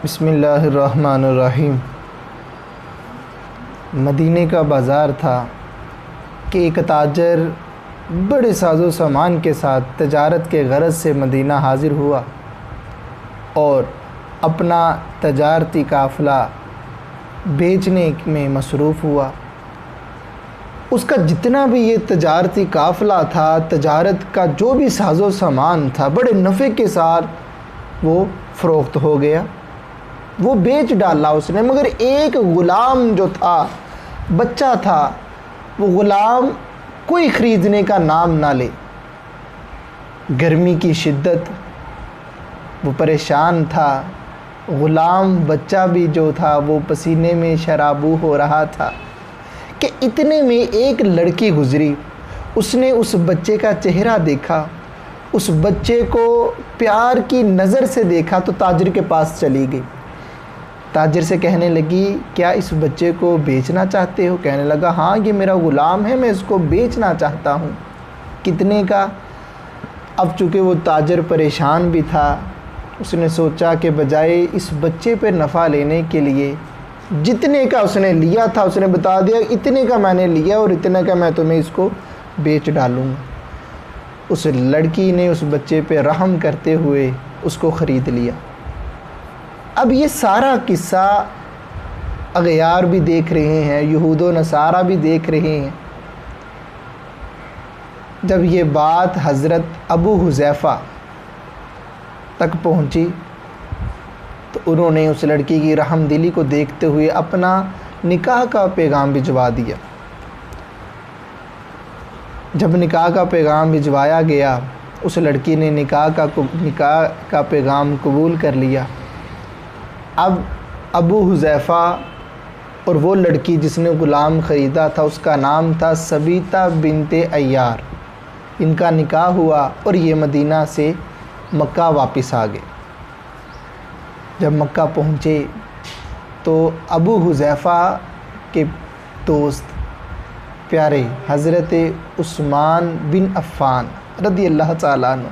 بسم اللہ الرحمن الرحیم۔ مدینے کا بازار تھا کہ ایک تاجر بڑے ساز و سامان کے ساتھ تجارت کے غرض سے مدینہ حاضر ہوا اور اپنا تجارتی قافلہ بیچنے میں مصروف ہوا۔ اس کا جتنا بھی یہ تجارتی قافلہ تھا، تجارت کا جو بھی ساز و سامان تھا، بڑے نفع کے ساتھ وہ فروخت ہو گیا، وہ بیچ ڈالا اس نے۔ مگر ایک غلام جو تھا، بچہ تھا، وہ غلام کوئی خریدنے کا نام نہ لے۔ گرمی کی شدت، وہ پریشان تھا۔ غلام بچہ بھی جو تھا وہ پسینے میں شرابو ہو رہا تھا کہ اتنے میں ایک لڑکی گزری۔ اس نے اس بچے کا چہرہ دیکھا، اس بچے کو پیار کی نظر سے دیکھا تو تاجر کے پاس چلی گئی۔ تاجر سے کہنے لگی، کیا اس بچے کو بیچنا چاہتے ہو؟ کہنے لگا، ہاں یہ میرا غلام ہے، میں اس کو بیچنا چاہتا ہوں۔ کتنے کا؟ اب چونکہ وہ تاجر پریشان بھی تھا، اس نے سوچا کہ بجائے اس بچے پہ نفع لینے کے لیے جتنے کا اس نے لیا تھا اس نے بتا دیا، اتنے کا میں نے لیا اور اتنے کا میں تمہیں اس کو بیچ ڈالوں گا۔ اس لڑکی نے اس بچے پہ رحم کرتے ہوئے اس کو خرید لیا۔ اب یہ سارا قصہ اغیار بھی دیکھ رہے ہیں، یہود و نصارہ بھی دیکھ رہے ہیں۔ جب یہ بات حضرت ابو حذیفہ تک پہنچی تو انہوں نے اس لڑکی کی رحم دلی کو دیکھتے ہوئے اپنا نکاح کا پیغام بھجوا دیا۔ جب نکاح کا پیغام بھجوایا گیا، اس لڑکی نے نکاح کا پیغام قبول کر لیا۔ اب ابو حذیفہ اور وہ لڑکی جس نے غلام خریدا تھا، اس کا نام تھا ثبیتہ بنت عیار۔ ان کا نکاح ہوا اور یہ مدینہ سے مکہ واپس آ گئے۔ جب مکہ پہنچے تو ابو حذیفہ کے دوست پیارے حضرت عثمان بن عفان رضی اللہ تعالیٰ عنہ،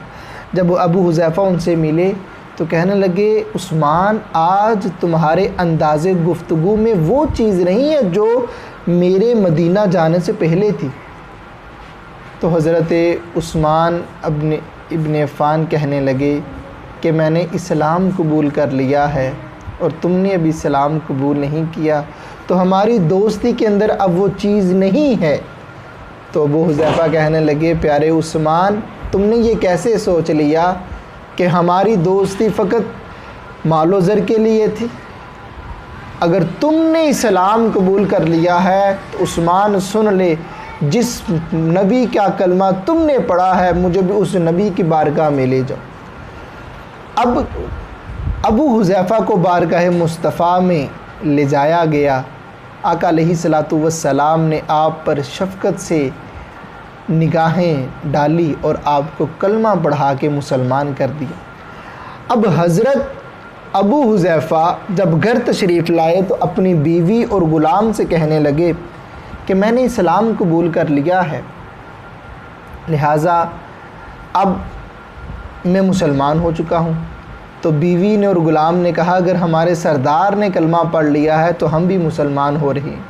جب ابو حذیفہ ان سے ملے تو کہنے لگے، عثمان آج تمہارے انداز گفتگو میں وہ چیز نہیں ہے جو میرے مدینہ جانے سے پہلے تھی۔ تو حضرت عثمان ابن عفان کہنے لگے کہ میں نے اسلام قبول کر لیا ہے اور تم نے ابھی اسلام قبول نہیں کیا، تو ہماری دوستی کے اندر اب وہ چیز نہیں ہے۔ تو ابو حذیفہ کہنے لگے، پیارے عثمان تم نے یہ کیسے سوچ لیا کہ ہماری دوستی فقط مال و زر کے لیے تھی؟ اگر تم نے اسلام قبول کر لیا ہے تو عثمان سن لے، جس نبی کا کلمہ تم نے پڑھا ہے مجھے بھی اس نبی کی بارگاہ میں لے جاؤ۔ اب ابو حذیفہ کو بارگاہ مصطفیٰ میں لے جایا گیا۔ آقا علیہ الصلوۃ والسلام نے آپ پر شفقت سے نگاہیں ڈالی اور آپ کو کلمہ پڑھا کے مسلمان کر دیا۔ اب حضرت ابو حذیفہ جب گھر تشریف لائے تو اپنی بیوی اور غلام سے کہنے لگے کہ میں نے اسلام قبول کر لیا ہے، لہٰذا اب میں مسلمان ہو چکا ہوں۔ تو بیوی نے اور غلام نے کہا، اگر ہمارے سردار نے کلمہ پڑھ لیا ہے تو ہم بھی مسلمان ہو رہے ہیں۔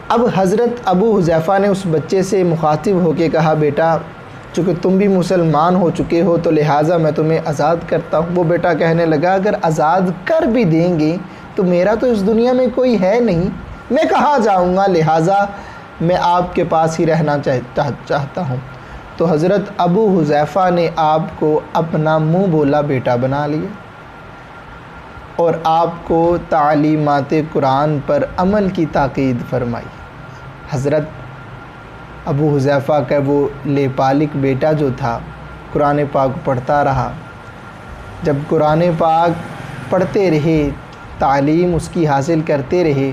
اب حضرت ابو حذیفہ نے اس بچے سے مخاطب ہو کے کہا، بیٹا چونکہ تم بھی مسلمان ہو چکے ہو تو لہٰذا میں تمہیں آزاد کرتا ہوں۔ وہ بیٹا کہنے لگا، اگر آزاد کر بھی دیں گے تو میرا تو اس دنیا میں کوئی ہے نہیں، میں کہاں جاؤں گا، لہٰذا میں آپ کے پاس ہی رہنا چاہتا ہوں۔ تو حضرت ابو حذیفہ نے آپ کو اپنا منہ بولا بیٹا بنا لیا اور آپ کو تعلیمات قرآن پر عمل کی تاکید فرمائی۔ حضرت ابو حذیفہ کا وہ لیپالک بیٹا جو تھا قرآن پاک پڑھتا رہا۔ جب قرآن پاک پڑھتے رہے، تعلیم اس کی حاصل کرتے رہے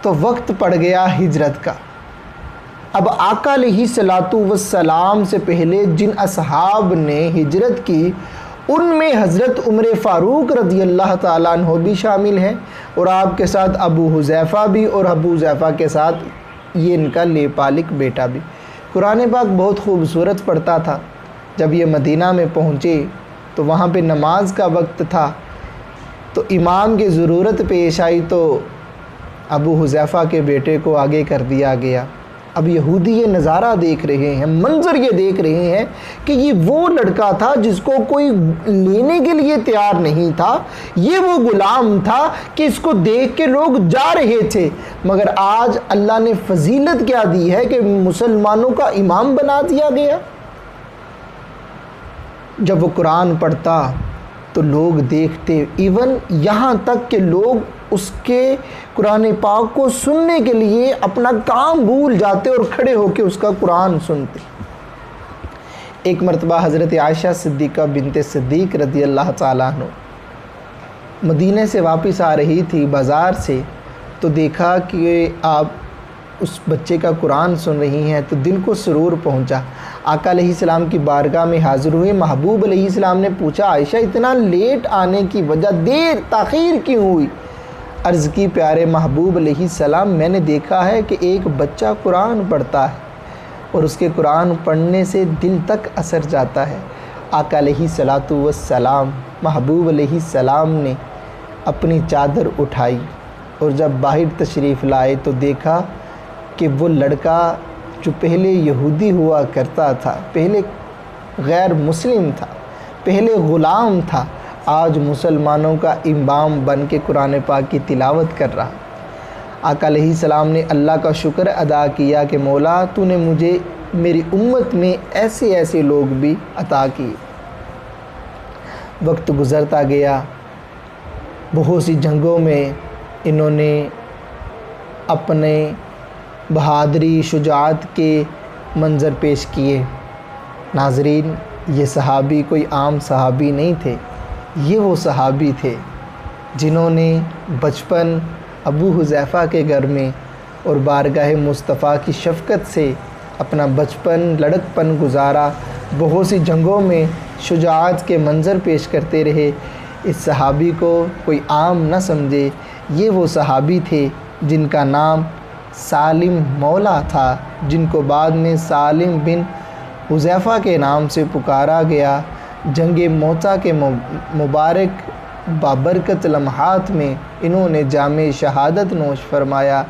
تو وقت پڑ گیا ہجرت کا۔ اب آقا علیہ الصلوۃ والسلام سے پہلے جن اصحاب نے ہجرت کی ان میں حضرت عمر فاروق رضی اللہ تعالیٰ عنہ بھی شامل ہیں، اور آپ کے ساتھ ابو حذیفہ بھی، اور ابو حذیفہ کے ساتھ یہ ان کا لیپالک بیٹا بھی۔ قرآن پاک بہت خوبصورت پڑھتا تھا۔ جب یہ مدینہ میں پہنچے تو وہاں پہ نماز کا وقت تھا، تو امام کی ضرورت پیش آئی تو ابو حذیفہ کے بیٹے کو آگے کر دیا گیا۔ اب یہودی یہ نظارہ دیکھ رہے ہیں، منظر یہ دیکھ رہے ہیں کہ یہ وہ لڑکا تھا جس کو کوئی لینے کے لیے تیار نہیں تھا، یہ وہ غلام تھا کہ اس کو دیکھ کے لوگ جا رہے تھے، مگر آج اللہ نے فضیلت کیا دی ہے کہ مسلمانوں کا امام بنا دیا گیا۔ جب وہ قرآن پڑھتا تو لوگ دیکھتے، ایون یہاں تک کہ لوگ اس کے قرآن پاک کو سننے کے لیے اپنا کام بھول جاتے اور کھڑے ہو کے اس کا قرآن سنتے۔ ایک مرتبہ حضرت عائشہ صدیقہ بنت صدیق رضی اللہ تعالیٰ عنہ مدینہ سے واپس آ رہی تھی بازار سے، تو دیکھا کہ آپ اس بچے کا قرآن سن رہی ہیں تو دل کو سرور پہنچا۔ آقا علیہ السلام کی بارگاہ میں حاضر ہوئے، محبوب علیہ السلام نے پوچھا عائشہ اتنا لیٹ آنے کی وجہ، دیر تاخیر کیوں ہوئی؟ عرض کی پیارے محبوب علیہ السلام میں نے دیکھا ہے کہ ایک بچہ قرآن پڑھتا ہے اور اس کے قرآن پڑھنے سے دل تک اثر جاتا ہے۔ آقا علیہ السلام محبوب علیہ السلام نے اپنی چادر اٹھائی اور جب باہر تشریف لائے تو دیکھا کہ وہ لڑکا جو پہلے یہودی ہوا کرتا تھا، پہلے غیر مسلم تھا، پہلے غلام تھا، آج مسلمانوں کا امام بن کے قرآن پاک کی تلاوت کر رہا۔ آقا علیہ السلام نے اللہ کا شکر ادا کیا کہ مولا تو نے مجھے میری امت میں ایسے ایسے لوگ بھی عطا کیے۔ وقت گزرتا گیا، بہت سی جنگوں میں انہوں نے اپنے بہادری شجاعت کے منظر پیش کیے۔ ناظرین، یہ صحابی کوئی عام صحابی نہیں تھے، یہ وہ صحابی تھے جنہوں نے بچپن ابو حذیفہ کے گھر میں اور بارگاہ مصطفیٰ کی شفقت سے اپنا بچپن لڑکپن گزارا، بہت سی جنگوں میں شجاعت کے منظر پیش کرتے رہے۔ اس صحابی کو کوئی عام نہ سمجھے، یہ وہ صحابی تھے جن کا نام سالم مولا تھا، جن کو بعد میں سالم بن حذیفہ کے نام سے پکارا گیا۔ جنگ موتا کے مبارک بابرکت لمحات میں انہوں نے جام شہادت نوش فرمایا۔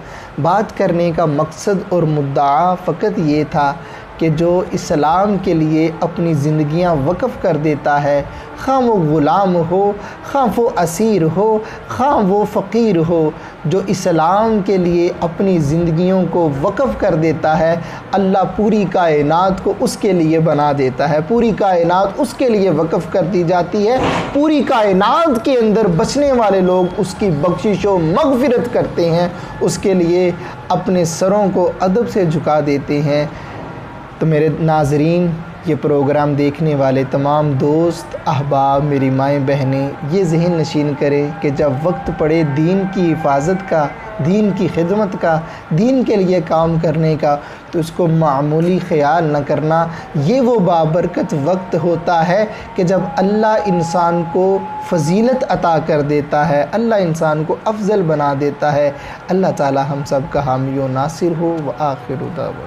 بات کرنے کا مقصد اور مدعا فقط یہ تھا کہ جو اسلام کے لیے اپنی زندگیاں وقف کر دیتا ہے، خواہ وہ غلام ہو، خواہ وہ اسیر ہو، خواہ وہ فقیر ہو، جو اسلام کے لیے اپنی زندگیوں کو وقف کر دیتا ہے، اللہ پوری کائنات کو اس کے لیے بنا دیتا ہے، پوری کائنات اس کے لیے وقف کر دی جاتی ہے، پوری کائنات کے اندر بچنے والے لوگ اس کی بخشش و مغفرت کرتے ہیں، اس کے لیے اپنے سروں کو ادب سے جھکا دیتے ہیں۔ تو میرے ناظرین، یہ پروگرام دیکھنے والے تمام دوست احباب، میری مائیں بہنیں، یہ ذہن نشین کریں کہ جب وقت پڑے دین کی حفاظت کا، دین کی خدمت کا، دین کے لیے کام کرنے کا، تو اس کو معمولی خیال نہ کرنا۔ یہ وہ بابرکت وقت ہوتا ہے کہ جب اللہ انسان کو فضیلت عطا کر دیتا ہے، اللہ انسان کو افضل بنا دیتا ہے۔ اللہ تعالی ہم سب کا حامی و ناصر ہو۔ وآخر دعوانا